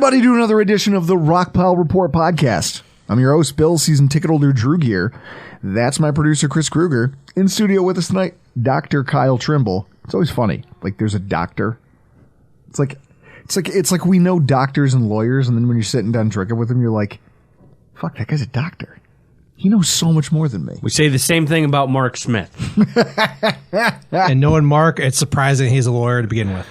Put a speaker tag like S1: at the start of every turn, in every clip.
S1: everybody, to another edition of the Rockpile Report podcast. I'm your host, Bill, season ticket holder Drew Gear. That's my producer, Chris Kruger. In studio with us tonight, Dr. Kyle Trimble. It's always funny. Like, there's a doctor. It's like we know doctors and lawyers, and then when you're sitting down drinking with them, you're like, fuck, that guy's a doctor. He knows so much more than me.
S2: We say the same thing about Mark Smith.
S3: And knowing Mark, it's surprising he's a lawyer to begin with.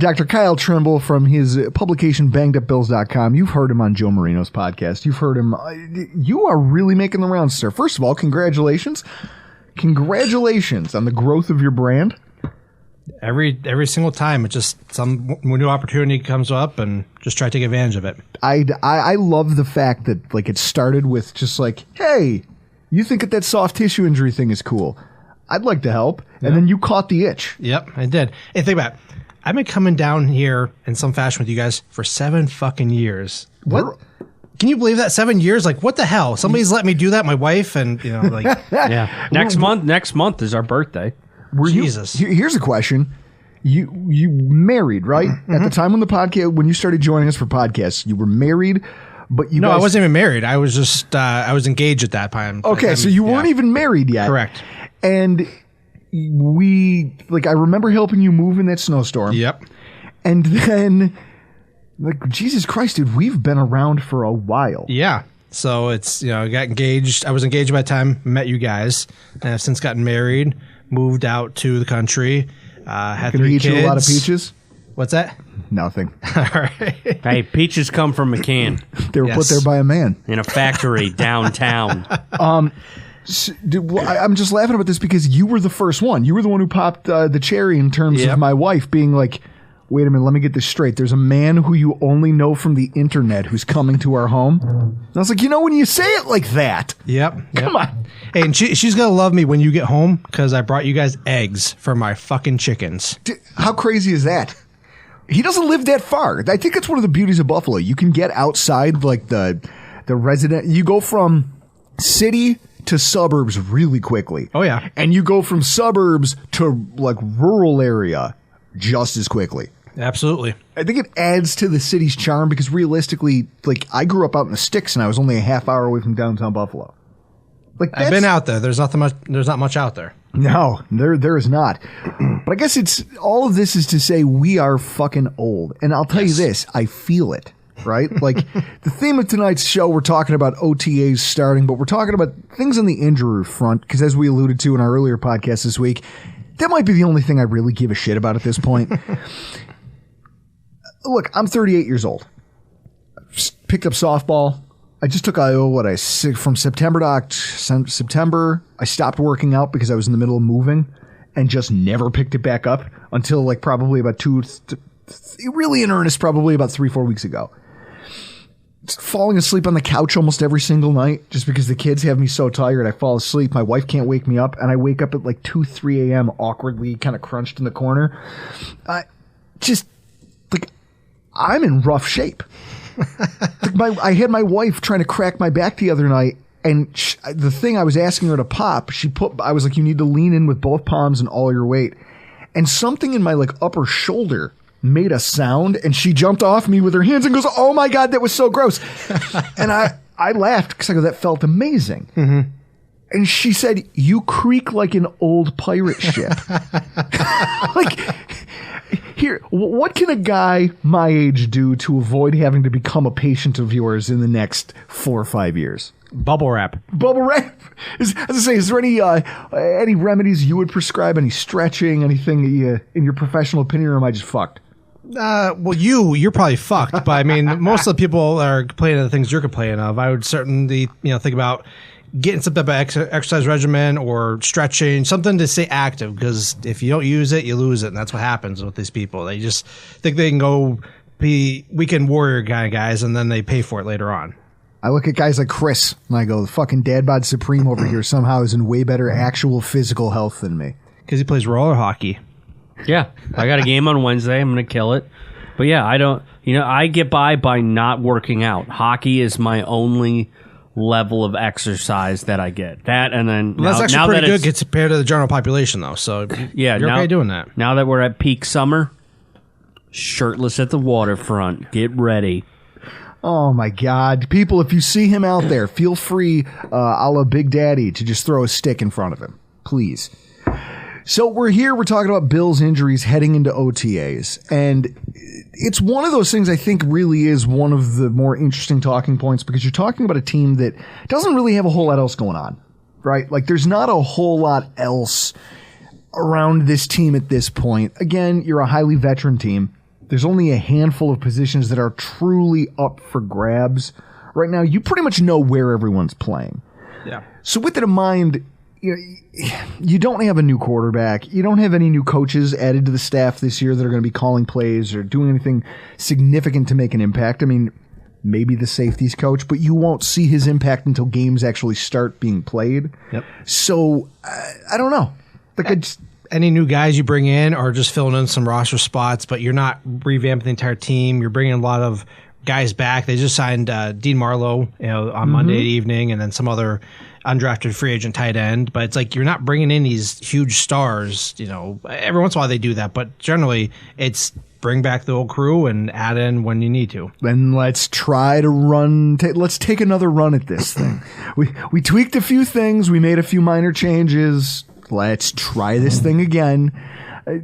S1: Dr. Kyle Trimble from his publication bangedupbills.com. You've heard him on Joe Marino's podcast. You've heard him. You are really making the rounds, sir. First of all, congratulations. Congratulations on the growth of your brand.
S3: Every single time, it's just some new opportunity comes up, and just try to take advantage of it.
S1: I love the fact that like it started with just like, hey, you think that soft tissue injury thing is cool? I'd like to help, and then you caught the itch.
S3: Yep, I did. Hey, think about it. I've been coming down here in some fashion with you guys for 7 fucking years. What? Can you believe that? 7 years? Like, what the hell? Somebody's let me do that. My wife and like
S2: yeah. Next month is our birthday.
S3: Jesus.
S1: Here's a question. You married, right? Mm-hmm. At the time when you started joining us for podcasts, you were married, but
S3: No, I wasn't even married. I was just I was engaged at that time.
S1: Okay, so you weren't even married yet.
S3: Correct.
S1: And I remember helping you move in that snowstorm.
S3: Yep.
S1: And then Jesus Christ, dude, we've been around for a while.
S3: Yeah. So it's, I got engaged. I was engaged by the time I met you guys, and I've since gotten married. Moved out to the country, had 3 kids.
S1: You a lot of peaches?
S3: What's that?
S1: Nothing.
S3: All right.
S2: Hey, peaches come from a can.
S1: They were put there by a man.
S2: In a factory downtown.
S1: I'm just laughing about this because you were the first one. You were the one who popped the cherry in terms of my wife being like, wait a minute, let me get this straight. There's a man who you only know from the internet who's coming to our home. And I was like, when you say it like that.
S3: Yep.
S1: Come on.
S3: Hey, and she's going to love me when you get home because I brought you guys eggs for my fucking chickens.
S1: How crazy is that? He doesn't live that far. I think that's one of the beauties of Buffalo. You can get outside like the resident. You go from city to suburbs really quickly.
S3: Oh, yeah.
S1: And you go from suburbs to like rural area just as quickly.
S3: Absolutely.
S1: I think it adds to the city's charm because realistically, like I grew up out in the sticks and I was only a half hour away from downtown Buffalo. Like
S3: I've been out there. There's not much out there.
S1: No, there is not. But I guess it's all of this is to say we are fucking old. And I'll tell you this, I feel it, right? Like the theme of tonight's show, we're talking about OTAs starting, but we're talking about things on the injury front because as we alluded to in our earlier podcast this week, that might be the only thing I really give a shit about at this point. Look, I'm 38 years old. Picked up softball. I just took from September to September. I stopped working out because I was in the middle of moving and just never picked it back up until like probably about really in earnest, probably about 3-4 weeks ago. Falling asleep on the couch almost every single night just because the kids have me so tired. I fall asleep. My wife can't wake me up and I wake up at like 2-3 a.m. awkwardly kind of crunched in the corner. I'm in rough shape. I had my wife trying to crack my back the other night, and the thing I was asking her to pop, I was like, you need to lean in with both palms and all your weight. And something in my like upper shoulder made a sound, and she jumped off me with her hands and goes, oh my God, that was so gross. And I laughed because I go, that felt amazing. Mm-hmm. And she said, you creak like an old pirate ship. Like, here, what can a guy my age do to avoid having to become a patient of yours in the next 4 or 5 years?
S2: Bubble wrap.
S1: Bubble wrap? Is there any remedies you would prescribe? Any stretching? Anything in your professional opinion, or am I just fucked?
S3: Well, you're probably fucked, but I mean, most of the people are complaining of the things you're complaining of. I would certainly, think about getting some type of exercise regimen or stretching, something to stay active, because if you don't use it, you lose it, and that's what happens with these people. They just think they can go be weekend warrior kind of guys, and then they pay for it later on.
S1: I look at guys like Chris, and I go, the fucking Dad Bod Supreme over here somehow is in way better actual physical health than me.
S3: Because he plays roller hockey.
S2: Yeah, I got a game on Wednesday. I'm going to kill it. But yeah, I get by not working out. Hockey is my only level of exercise that I get. That and then
S3: that's actually pretty good compared to the general population, though. So
S2: yeah,
S3: you're okay doing that.
S2: Now that we're at peak summer, shirtless at the waterfront. Get ready.
S1: Oh my God. People, if you see him out there, feel free, a la Big Daddy, to just throw a stick in front of him. Please. So we're talking about Bill's injuries heading into OTAs. And it's one of those things I think really is one of the more interesting talking points, because you're talking about a team that doesn't really have a whole lot else going on, right? Like, there's not a whole lot else around this team at this point. Again, you're a highly veteran team. There's only a handful of positions that are truly up for grabs. Right now, you pretty much know where everyone's playing.
S3: Yeah.
S1: So with that in mind, you don't have a new quarterback. You don't have any new coaches added to the staff this year that are going to be calling plays or doing anything significant to make an impact. I mean, maybe the safeties coach, but you won't see his impact until games actually start being played.
S3: Yep.
S1: So I don't know. Like,
S3: any new guys you bring in are just filling in some roster spots, but you're not revamping the entire team. You're bringing a lot of guys back. They just signed Dean Marlowe, on Monday evening, and then some other undrafted free agent tight end. But it's like you're not bringing in these huge stars. Every once in a while they do that, but generally it's bring back the old crew and add in when you need to.
S1: Then let's try to let's take another run at this thing. We tweaked a few things. We made a few minor changes. Let's try this thing again.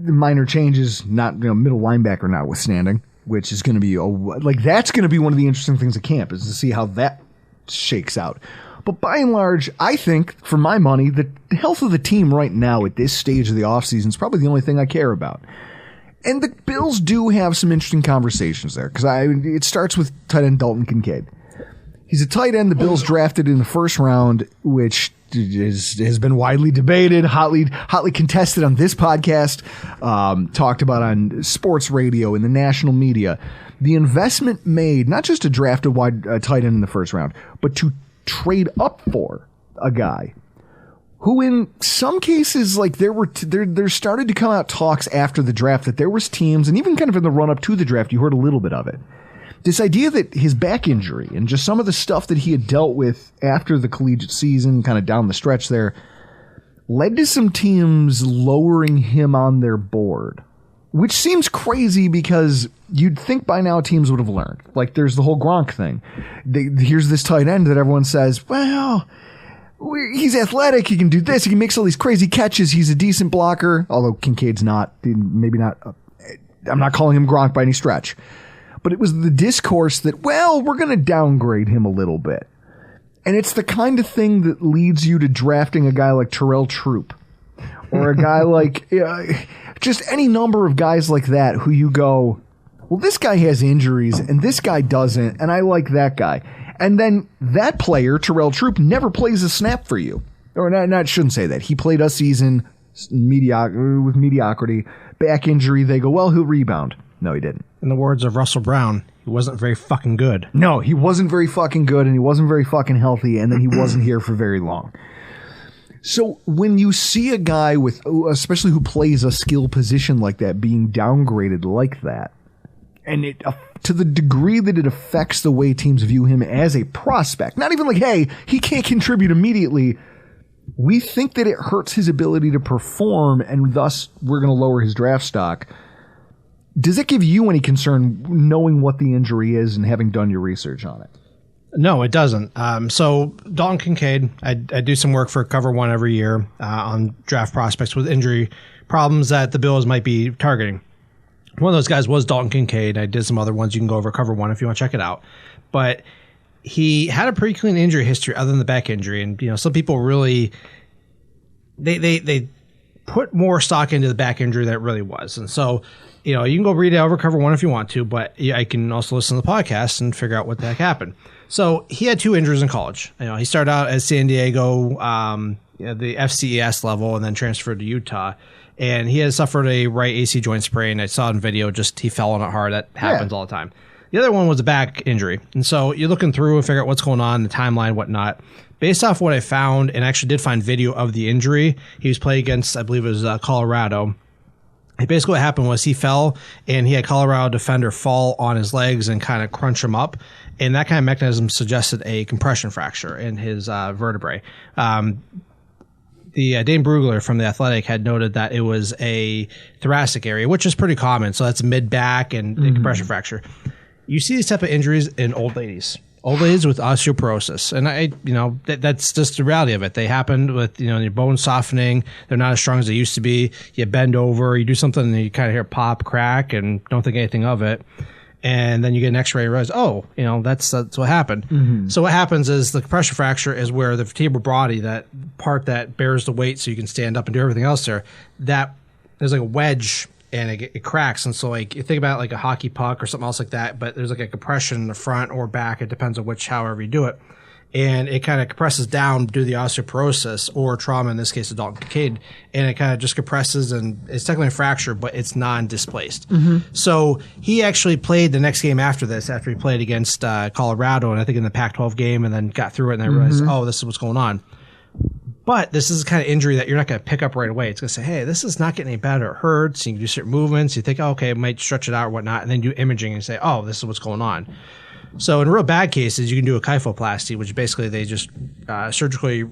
S1: Minor changes, not middle linebacker notwithstanding, which is going to be that's going to be one of the interesting things at camp, is to see how that shakes out. But by and large, I think, for my money, the health of the team right now at this stage of the offseason is probably the only thing I care about. And the Bills do have some interesting conversations there, because it starts with tight end Dalton Kincaid. He's a tight end the Bills drafted in the first round, which has been widely debated, hotly contested on this podcast, talked about on sports radio in the national media. The investment made, not just to draft a tight end in the first round, but to trade up for a guy who, in some cases, like there started to come out talks after the draft that there was teams, and even kind of in the run up to the draft, you heard a little bit of it. This idea that his back injury and just some of the stuff that he had dealt with after the collegiate season, kind of down the stretch there, led to some teams lowering him on their board, which seems crazy because you'd think by now teams would have learned. Like, there's the whole Gronk thing. Here's this tight end that everyone says, well, he's athletic, he can do this, he makes all these crazy catches, he's a decent blocker, although Kincaid's not, maybe not, I'm not calling him Gronk by any stretch. But it was the discourse that, well, we're going to downgrade him a little bit. And it's the kind of thing that leads you to drafting a guy like Terrell Troop, or a guy like just any number of guys like that who you go, well, this guy has injuries and this guy doesn't, and I like that guy. And then that player, Terrell Troop, never plays a snap for you. Or not, shouldn't say that. He played a season with mediocrity, back injury. They go, well, he'll rebound. No, he didn't.
S3: In the words of Russell Brown, he wasn't very fucking good.
S1: No, he wasn't very fucking good, and he wasn't very fucking healthy, and then he wasn't here for very long. So when you see a guy with, especially who plays a skill position like that, being downgraded like that, and it to the degree that it affects the way teams view him as a prospect, not even like, hey, he can't contribute immediately, we think that it hurts his ability to perform, and thus we're going to lower his draft stock. Does it give you any concern knowing what the injury is and having done your research on it?
S3: No, it doesn't. So Dalton Kincaid, I do some work for Cover One every year on draft prospects with injury problems that the Bills might be targeting. One of those guys was Dalton Kincaid. I did some other ones. You can go over Cover One if you want to check it out. But he had a pretty clean injury history other than the back injury. And, some people really, they put more stock into the back injury than it really was. And so, you can go read it over Cover One if you want to, but I can also listen to the podcast and figure out what the heck happened. So he had 2 injuries in college. He started out at San Diego, the FCS level, and then transferred to Utah. And he had suffered a right AC joint sprain. I saw it in video, he fell on it hard. That happens all the time. The other one was a back injury. And so you're looking through and figure out what's going on, the timeline, whatnot. Based off what I found, and actually did find video of the injury, he was playing against, I believe it was Colorado. Basically what happened was he fell, and he had Colorado defender fall on his legs and kind of crunch him up. And that kind of mechanism suggested a compression fracture in his vertebrae. Dane Brugler from The Athletic had noted that it was a thoracic area, which is pretty common. So that's mid back and compression fracture. You see these type of injuries in old ladies with osteoporosis. And that's just the reality of it. They happen with, your bones softening. They're not as strong as they used to be. You bend over, you do something and you kind of hear pop, crack, and don't think anything of it. And then you get an x-ray and realize, that's what happened. So what happens is the compression fracture is where the vertebral body, that part that bears the weight so you can stand up and do everything else there, that there's like a wedge and it cracks. And so like you think about it like a hockey puck or something else like that, but there's like a compression in the front or back. It depends on however you do it. And it kind of compresses down due to the osteoporosis or trauma, in this case, the Dalton Kincaid, and it kind of just compresses, and it's technically a fracture, but it's non-displaced. So he actually played the next game after this, after he played against Colorado, and I think in the Pac-12 game, and then got through it, and I realized, this is what's going on. But this is the kind of injury that you're not going to pick up right away. It's going to say, hey, this is not getting any better. It hurts. You can do certain movements. You think, okay, I might stretch it out or whatnot, and then do imaging and say, this is what's going on. So in real bad cases, you can do a kyphoplasty, which basically they just surgically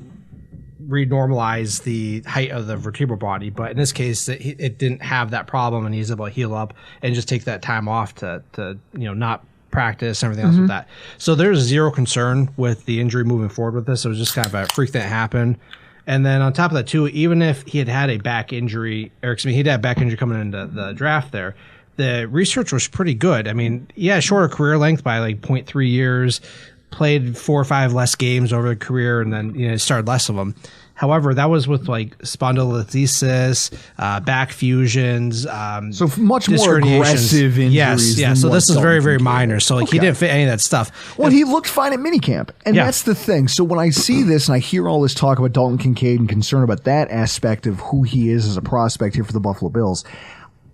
S3: renormalize the height of the vertebral body. But in this case, it didn't have that problem, and he's able to heal up and just take that time off to not practice and everything else with that. So there's zero concern with the injury moving forward with this. It was just kind of a freak that happened. And then on top of that, too, even if he had a back injury, he'd had back injury coming into the draft there, the research was pretty good. I mean, shorter career length by like 0.3 years, played 4 or 5 less games over the career, and then started less of them. However, that was with like spondylolisthesis, back fusions,
S1: so much more aggressive injuries.
S3: Yes. So this is very, very minor. So like he didn't fit any of that stuff.
S1: Well, he looked fine at minicamp, and that's the thing. So when I see this and I hear all this talk about Dalton Kincaid and concern about that aspect of who he is as a prospect here for the Buffalo Bills,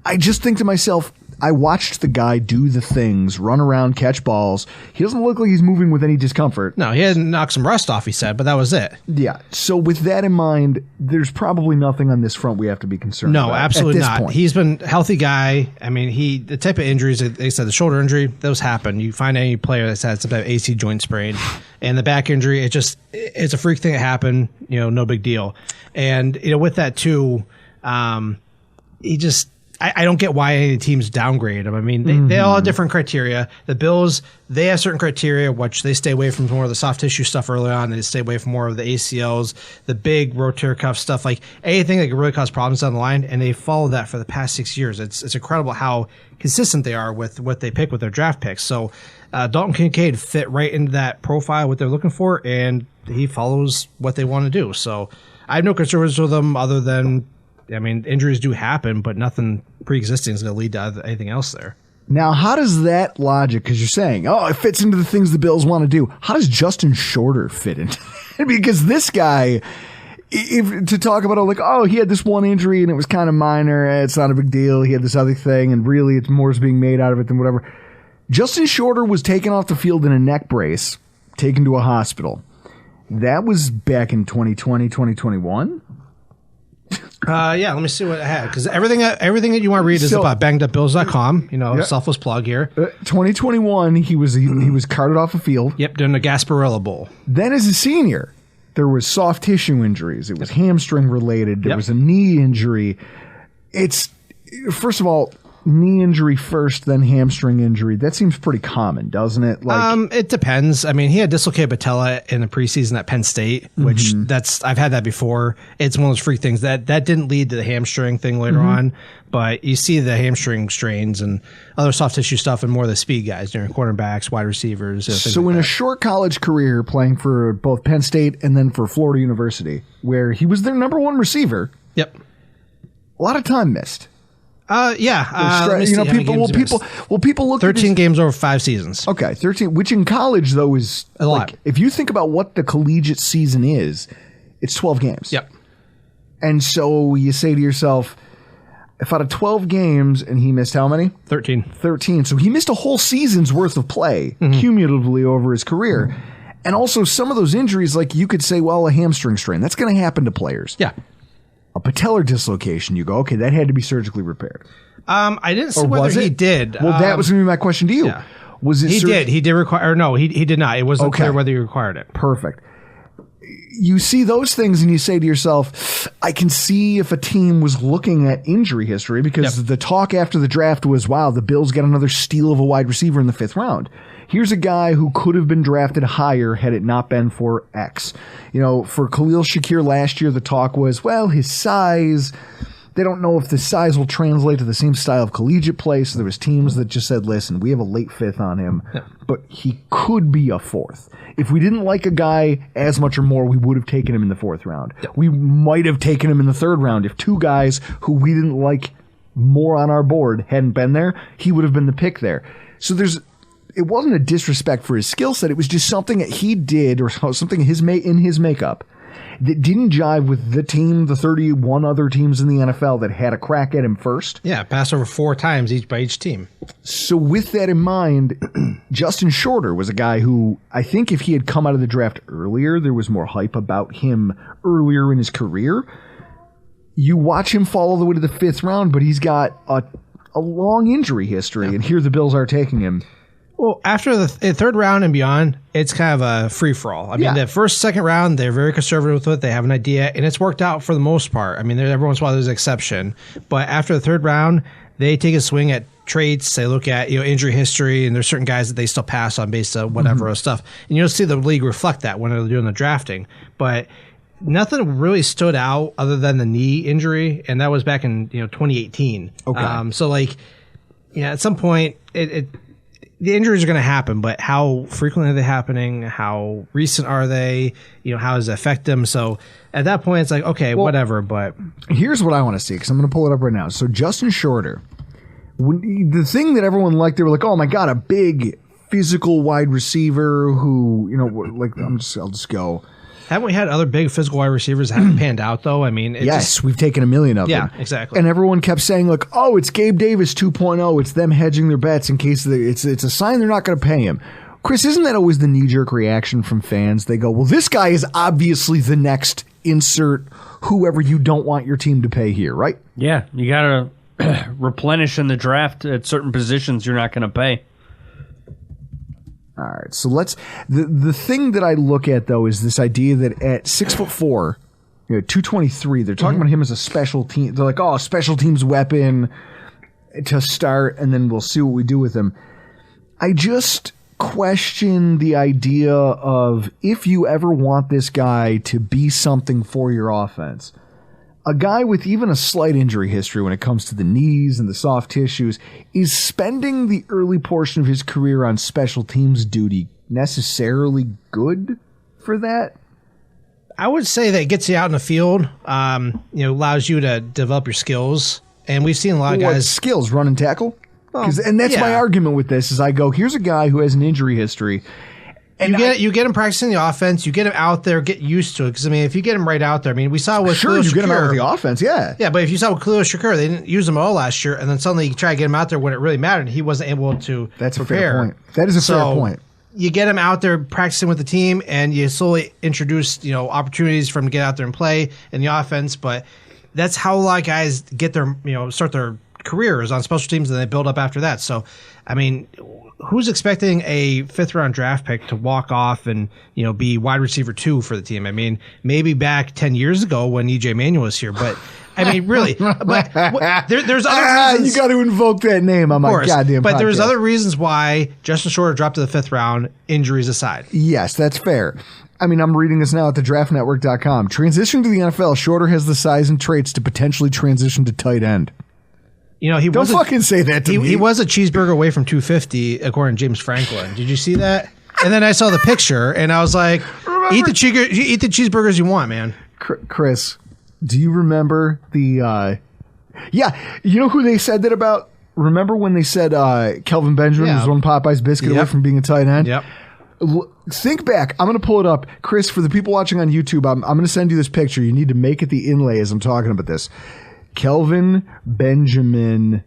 S1: I just think to myself, I watched the guy do the things, run around, catch balls. He doesn't look like he's moving with any discomfort.
S3: No, he had knocked some rust off, he said, but that was it.
S1: Yeah. So with that in mind, there's probably nothing on this front we have to be concerned about.
S3: No, absolutely
S1: at this
S3: not.
S1: point.
S3: He's been a healthy guy. I mean, the type of injuries, they said the shoulder injury, those happen. You find any player that's had some type of AC joint sprain. And the back injury, it's a freak thing that happened, no big deal. And, with that too, I don't get why any teams downgrade him. I mean, they all have different criteria. The Bills, they have certain criteria, which they stay away from more of the soft tissue stuff early on. They stay away from more of the ACLs, the big rotator cuff stuff, like anything that could really cause problems down the line. And they followed that for the past 6 years. It's incredible how consistent they are with what they pick with their draft picks. So Dalton Kincaid fit right into that profile, what they're looking for, and he follows what they want to do. So I have no concerns with him other than, injuries do happen, but nothing pre-existing is going to lead to anything else there.
S1: Now, how does that logic, because you're saying, it fits into the things the Bills want to do. How does Justin Shorter fit into it? Because this guy, to talk about, he had this one injury and it was kind of minor. It's not a big deal. He had this other thing and really it's more is being made out of it than whatever. Justin Shorter was taken off the field in a neck brace, taken to a hospital. That was back in 2020, 2021.
S3: Let me see what I had, because everything that you want to read is about bangedupbills.com. Selfless plug here.
S1: 2021, he was carted off a field.
S3: Yep, during the Gasparilla Bowl.
S1: Then as a senior, there was soft tissue injuries. It was hamstring related. There was a knee injury. It's, first of all, knee injury first, then hamstring injury. That seems pretty common, doesn't it?
S3: It depends. I mean, he had dislocated patella in the preseason at Penn State, which I've had that before. It's one of those freak things that didn't lead to the hamstring thing later on, but you see the hamstring strains and other soft tissue stuff and more of the speed guys during quarterbacks, wide receivers.
S1: So in a short college career playing for both Penn State and then for Florida University, where he was their number one receiver.
S3: Yep.
S1: A lot of time missed.
S3: People look 13 games over 5 seasons.
S1: Okay, 13, which in college though is
S3: a lot.
S1: If you think about what the collegiate season is, it's 12 games.
S3: Yep.
S1: And so you say to yourself, if out of 12 games and he missed how many? 13. So he missed a whole season's worth of play cumulatively over his career. And also some of those injuries, like you could say, a hamstring strain, that's going to happen to players.
S3: Yeah.
S1: A patellar dislocation, you go, okay, that had to be surgically repaired.
S3: I didn't see whether he did.
S1: Well, that was going to be my question to you.
S3: Yeah. Was it? He did. He did require. Or no, he did not. It wasn't clear whether he required it.
S1: Perfect. you see those things and you say to yourself, I can see if a team was looking at injury history, because the talk after the draft was, wow, the Bills get another steal of a wide receiver in the 5th round. Here's a guy who could have been drafted higher had it not been for X. For Khalil Shakir last year, the talk was, well, his size, they don't know if the size will translate to the same style of collegiate play. So there was teams that just said, listen, we have a late 5th on him, but he could be a 4th. If we didn't like a guy as much or more, we would have taken him in the 4th round. We might have taken him in the 3rd round. If 2 guys who we didn't like more on our board hadn't been there, he would have been the pick there. So it wasn't a disrespect for his skill set. It was just something that he did, or something in his makeup, that didn't jive with the team, the 31 other teams in the NFL that had a crack at him first.
S3: Yeah, passed over 4 times by each team.
S1: So with that in mind, Justin Shorter was a guy who, I think if he had come out of the draft earlier, there was more hype about him earlier in his career. You watch him fall all the way to the 5th round, but he's got a long injury history, and here the Bills are taking him.
S3: Well, after the 3rd round and beyond, it's kind of a free-for-all. I mean, the 1st, 2nd round, they're very conservative with it. They have an idea, and it's worked out for the most part. I mean, every once in a while there's an exception. But after the 3rd round, they take a swing at traits. They look at injury history, and there's certain guys that they still pass on based on whatever stuff. And you'll see the league reflect that when they're doing the drafting. But nothing really stood out other than the knee injury, and that was back in 2018.
S1: Okay.
S3: So, at some point, the injuries are going to happen, but how frequently are they happening? How recent are they? How does it affect them? So at that point, it's like, okay, whatever. But
S1: here's what I want to see, because I'm going to pull it up right now. So Justin Shorter, the thing that everyone liked, they were like, oh my God, a big physical wide receiver who, I'll just go.
S3: Haven't we had other big physical wide receivers that haven't panned out, though? I mean,
S1: we've taken a million of them.
S3: Yeah, exactly.
S1: And everyone kept saying, it's Gabe Davis 2.0. It's them hedging their bets in case it's a sign they're not going to pay him. Chris, isn't that always the knee-jerk reaction from fans? They go, well, this guy is obviously the next insert whoever you don't want your team to pay here, right?
S2: Yeah, you got to replenish in the draft at certain positions you're not going to pay.
S1: All right, so the thing that I look at, though, is this idea that at 6'4", 223, they're talking about him as a special team. They're like, oh, special teams weapon to start, and then we'll see what we do with him. I just question the idea of, if you ever want this guy to be something for your offense, a guy with even a slight injury history when it comes to the knees and the soft tissues, is spending the early portion of his career on special teams duty necessarily good for that?
S3: I would say that it gets you out in the field, allows you to develop your skills. And we've seen a lot of guys.
S1: Skills, run and tackle? And that's my argument with this, is I go, here's a guy who has an injury history. And you get him practicing the offense. You get him out there, get used to it. Because, if you get him right out there, we saw with Khalil Shakir. You get him out with the offense, yeah.
S3: Yeah, but if you saw with Khalil Shakir, they didn't use him at all last year, and then suddenly you try to get him out there when it really mattered, he wasn't able to
S1: That's
S3: prepare.
S1: A fair point. That is a fair point.
S3: You get him out there practicing with the team, and you slowly introduce, opportunities for him to get out there and play in the offense. But that's how a lot of guys get their, start their careers on special teams, and they build up after that. So, who's expecting a 5th round draft pick to walk off and be wide receiver 2 for the team? Maybe back 10 years ago when EJ Manuel was here, but really. But there's other reasons.
S1: You got to invoke that name on my goddamn
S3: But
S1: podcast.
S3: there's other reasons why Justin Shorter dropped to the 5th round, injuries aside.
S1: Yes, that's fair. I'm reading this now at thedraftnetwork.com. Transition to the NFL, Shorter has the size and traits to potentially transition to tight end.
S3: Don't
S1: fucking say that to me.
S3: He was a cheeseburger away from 250, according to James Franklin. Did you see that? And then I saw the picture, and I was like, eat the cheeseburgers you want, man.
S1: Chris, do you remember the... you know who they said that about? Remember when they said Kelvin Benjamin was one Popeye's biscuit away from being a tight end?
S3: Yep.
S1: Think back. I'm going to pull it up. Chris, for the people watching on YouTube, I'm going to send you this picture. You need to make it the inlay as I'm talking about this. Kelvin Benjamin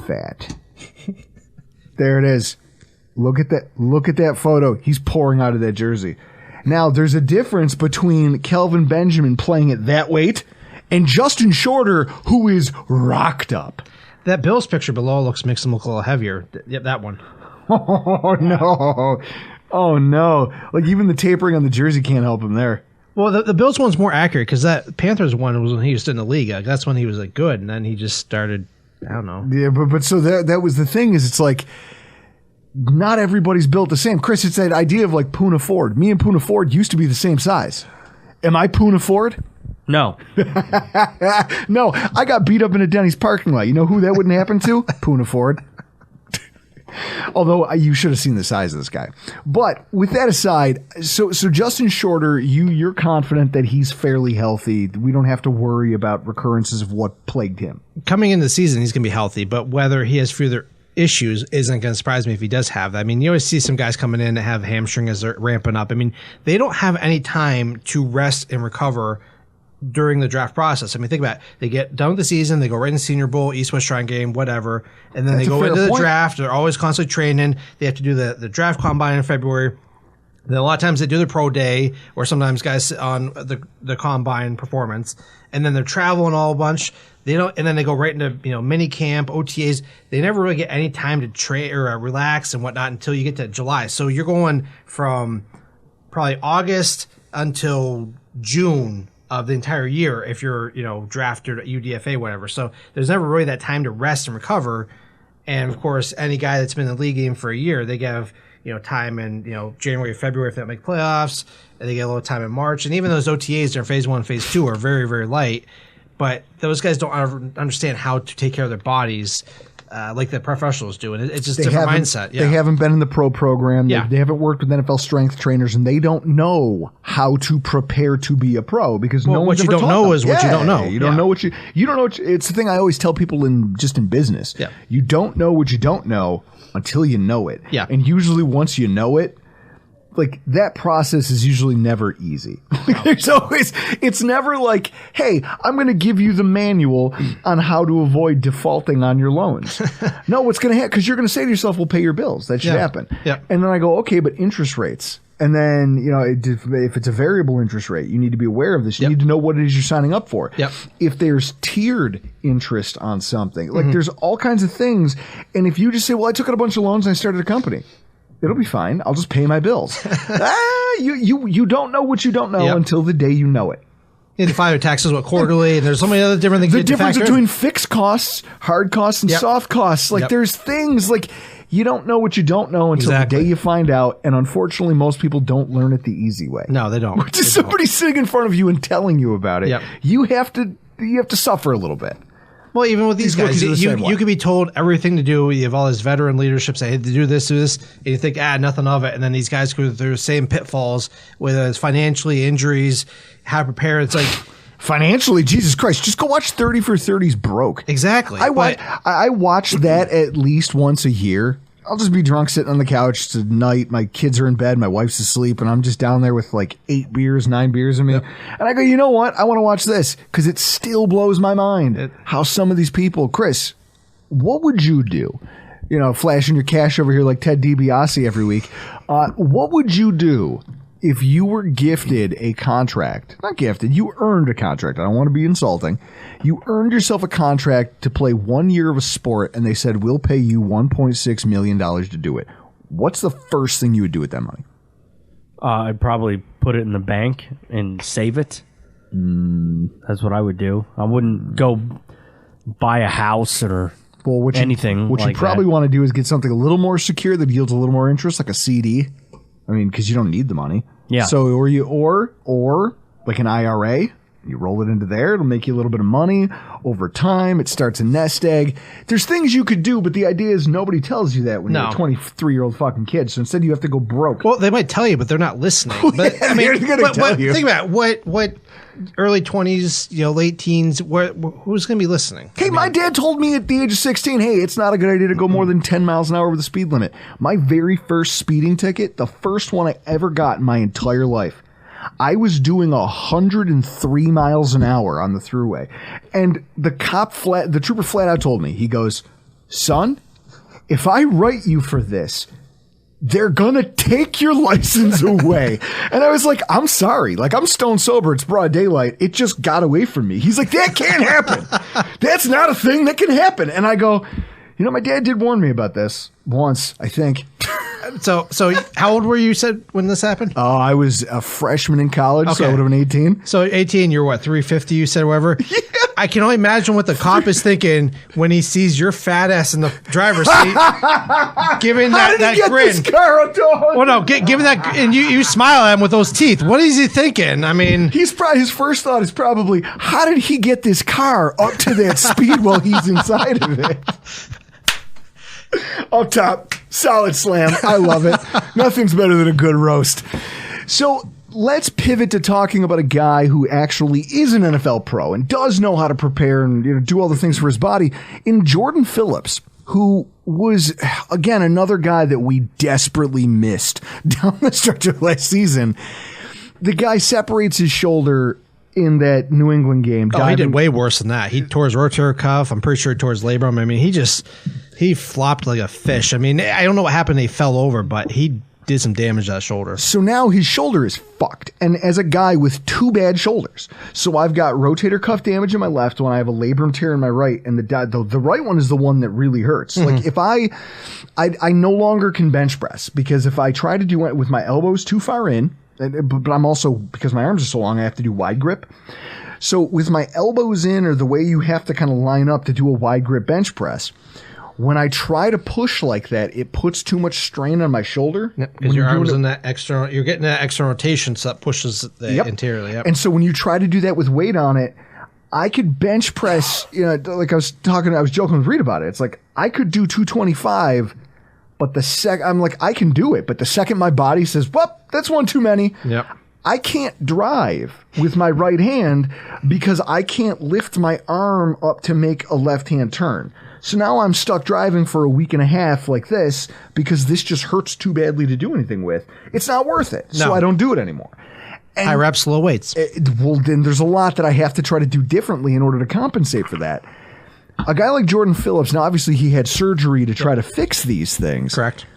S1: fat. There it is. Look at that photo. He's pouring out of that jersey. Now, there's a difference between Kelvin Benjamin playing at that weight and Justin Shorter, who is rocked up.
S3: That Bills picture below makes him look a little heavier. Yep, that one.
S1: Oh, no. Oh, no. Like, even the tapering on the jersey can't help him there.
S3: Well, the Bills one's more accurate because that Panthers one was when he was still in the league. Like, that's when he was like good, and then he just started, I don't know.
S1: Yeah, but so that was the thing is it's like not everybody's built the same. Chris, it's that idea of like Poona Ford. Me and Poona Ford used to be the same size. Am I Poona Ford?
S2: No.
S1: No, I got beat up in a Denny's parking lot. You know who that wouldn't happen to? Poona Ford. Although you should have seen the size of this guy. But with that aside, so Justin Shorter, you're confident that he's fairly healthy. We don't have to worry about recurrences of what plagued him.
S3: Coming into the season, he's going to be healthy, but whether he has further issues isn't going to surprise me if he does have that. I mean, you always see some guys coming in that have hamstring as they're ramping up. I mean, they don't have any time to rest and recover during the draft process. I mean, think about it. They get done with the season, they go right in the Senior Bowl, East-West Shrine Game, whatever, and then they go into the draft. They're always constantly training. They have to do the draft combine in February. Then a lot of times they do the pro day, or sometimes guys sit on the combine performance, and then they're traveling all a bunch. And then they go right into mini camp, OTAs. They never really get any time to train or relax and whatnot until you get to July. So you're going from probably August until June of the entire year if you're drafted at UDFA, whatever. So there's never really that time to rest and recover. And of course, any guy that's been in the league game for a year, they have time in January, February if they don't make playoffs, and they get a little time in March. And even those OTAs during phase 1 and phase 2 are very, very light. But those guys don't understand how to take care of their bodies like the professionals do. And it's just a different mindset. Yeah.
S1: They haven't been in the pro program.
S3: Yeah.
S1: They haven't worked with NFL strength trainers, and they don't know how to prepare to be a pro because no one's
S3: what you
S1: ever
S3: don't
S1: taught
S3: know
S1: them.
S3: is what you don't know.
S1: You don't know what you don't know. It's the thing I always tell people in business.
S3: Yeah.
S1: You don't know what you don't know until you know it.
S3: Yeah.
S1: And usually once you know it, like that process is usually never easy. It's never like, hey, I'm going to give you the manual on how to avoid defaulting on your loans. No, what's going to happen? Because you're going to say to yourself, we'll pay your bills. That should happen.
S3: Yeah.
S1: And then I go, okay, but interest rates. And then, if it's a variable interest rate, you need to be aware of this. You need to know what it is you're signing up for.
S3: Yep.
S1: If there's tiered interest on something, like there's all kinds of things. And if you just say, well, I took out a bunch of loans and I started a company. It'll be fine. I'll just pay my bills. You don't know what you don't know until the day you know it.
S3: You need to file your taxes quarterly, and there's so many other different things.
S1: The difference between fixed costs, hard costs, and soft costs. Like there's things like you don't know what you don't know until the day you find out. And unfortunately, most people don't learn it the easy way.
S3: No, they don't.
S1: Which is somebody sitting in front of you and telling you about it.
S3: Yep.
S1: You have to suffer a little bit.
S3: Well, even with these guys, you could be told everything to do. You have all this veteran leadership say, hey, do this, and you think, nothing of it. And then these guys go through the same pitfalls, whether it's financially, injuries, how to prepare. It's like
S1: financially, Jesus Christ, just go watch 30 for 30's Broke.
S3: Exactly.
S1: I watch that at least once a year. I'll just be drunk sitting on the couch tonight. My kids are in bed. My wife's asleep. And I'm just down there with like 9 beers in me. Yep. And I go, you know what? I want to watch this because it still blows my mind how some of these people, Chris, what would you do? Flashing your cash over here like Ted DiBiase every week. What would you do if you were gifted a contract? Not gifted. You earned a contract. I don't want to be insulting. You earned yourself a contract to play 1 year of a sport, and they said, we'll pay you $1.6 million to do it. What's the first thing you would do with that money?
S2: I'd probably put it in the bank and save it. That's what I would do. I wouldn't go buy a house or anything.
S1: What you probably want to do is get something a little more secure that yields a little more interest, like a CD. I mean, because you don't need the money.
S2: Yeah.
S1: So, or like an IRA. You roll it into there. It'll make you a little bit of money over time. It starts a nest egg. There's things you could do, but the idea is nobody tells you that when you're a 23-year-old fucking kid. So instead, you have to go broke.
S3: Well, they might tell you, but they're not listening. But I mean, they're going to tell you. Think about what early 20s, late teens. Who's going to be listening?
S1: Hey, my dad told me at the age of 16, hey, it's not a good idea to go more than 10 miles an hour over the speed limit. My very first speeding ticket, the first one I ever got in my entire life, I was doing 103 miles an hour on the thruway. And the trooper flat out told me, he goes, son, if I write you for this, they're going to take your license away. And I was like, I'm sorry. Like, I'm stone sober. It's broad daylight. It just got away from me. He's like, that can't happen. That's not a thing that can happen. And I go, my dad did warn me about this once, I think.
S3: So how old were you, said, when this happened?
S1: Oh, I was a freshman in college, so I would have been 18.
S3: So 18, you're what, 350, you said, whatever? Yeah. I can only imagine what the cop is thinking when he sees your fat ass in the driver's seat, giving that grin.
S1: This car, dog?
S3: Well, no, giving that, and you smile at him with those teeth. What is he thinking? I mean,
S1: his first thought is probably, how did he get this car up to that speed while he's inside of it? Up top, solid slam. I love it. Nothing's better than a good roast. So let's pivot to talking about a guy who actually is an NFL pro and does know how to prepare and do all the things for his body, in Jordan Phillips, who was, again, another guy that we desperately missed down the stretch of last season. The guy separates his shoulder in that New England game.
S3: Oh, he did way worse than that. He tore his rotator cuff. I'm pretty sure he tore his labrum. I mean, he flopped like a fish. I mean, I don't know what happened. He fell over, but he did some damage to that shoulder.
S1: So now his shoulder is fucked. And as a guy with two bad shoulders, so I've got rotator cuff damage in my left one, I have a labrum tear in my right, and the right one is the one that really hurts. Mm-hmm. Like if I no longer can bench press, because if I try to do it with my elbows too far in, but I'm also, because my arms are so long, I have to do wide grip. So with my elbows in, or the way you have to kind of line up to do a wide grip bench press, when I try to push like that, it puts too much strain on my shoulder.
S3: Because your arm's in that external, you're getting that external rotation, so that pushes the interior. Yep.
S1: And so when you try to do that with weight on it, I could bench press, like I was joking with Reed about it. It's like, I could do 225, but I'm like, I can do it. But the second my body says, well, that's one too many.
S3: Yep.
S1: I can't drive with my right hand because I can't lift my arm up to make a left-hand turn. So now I'm stuck driving for a week and a half like this because this just hurts too badly to do anything with. It's not worth it. No. So I don't do it anymore. And
S3: high reps, low weights.
S1: Well, then there's a lot that I have to try to do differently in order to compensate for that. A guy like Jordan Phillips, now obviously he had surgery to try to fix these things.
S3: Correct.